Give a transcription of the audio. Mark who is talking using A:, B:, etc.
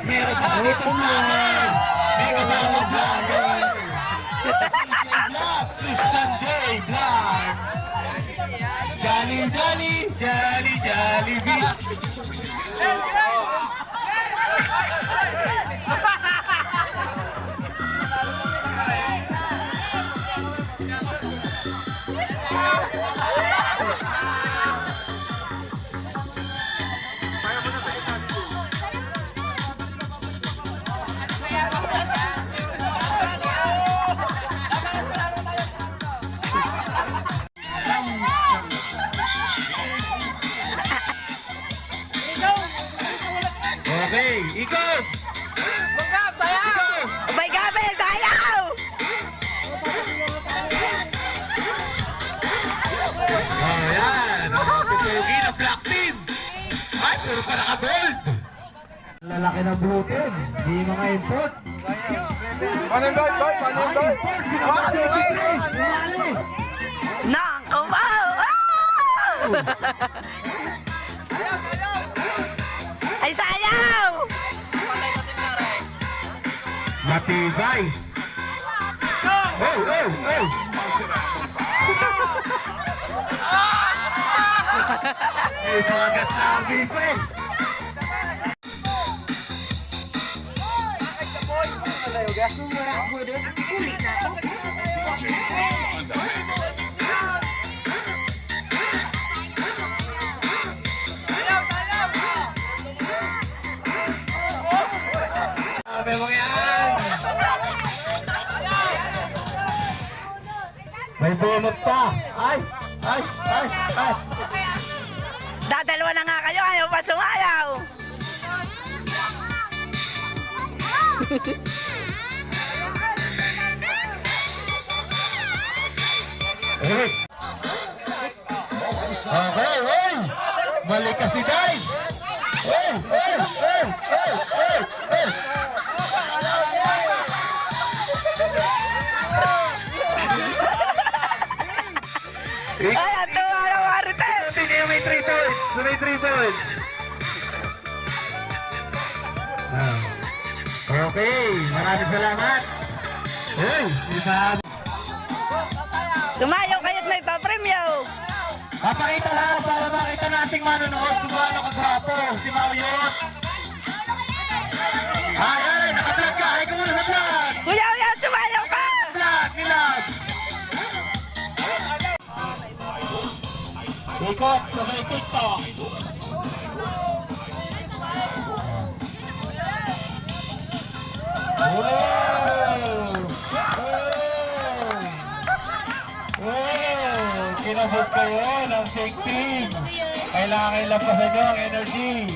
A: Meron pa dito vlogger. May kasama vlogger. Christian J. Vlog. Jolly, jolly, jolly, jolly beach. Okay, ikot!
B: Magkap, sayaw!
C: Abay gabi, sayaw!
A: Oh, yan! Pupugi na black team! Ay, puro pa naka-gold! Lalaki ng blue team, di mga import.
D: Paano yung goal, boy? Paano yung goal?
C: Nang kumaw! Ay, sayaw!
A: Matibay! Oh, oh, oh! May pagagat na ang bipin! Sabi mo yan! May bunot pa! Ay! Ay! Ay! Ay!
C: Dadalawa na nga kayo, ayaw pa sumayaw!
A: Okay! Okay! Hey! Balik ka si Dice! Hey! Hey! Hey! Hey! Hey! Hey!
C: Ay, ang tuwa ng Marites!
A: Hindi may 3 points! May 3 points! Okay! Maraming salamat! Hey! Isa!
C: Sumayaw kayo't may papremyo!
A: Papakita lang para makita nating manonood kung gaano kagwapo si Mauyot! Ay! Ay! Naka-vlog ka! Ay ka muna sa vlog!
C: Kuya, kuya, sumayaw ka!
A: Vlog! Vlog! Ikot sa may TikTok! Wow! Wow! Kinabot kayo ng fake team! Kailangan lampasan nyo ang energy!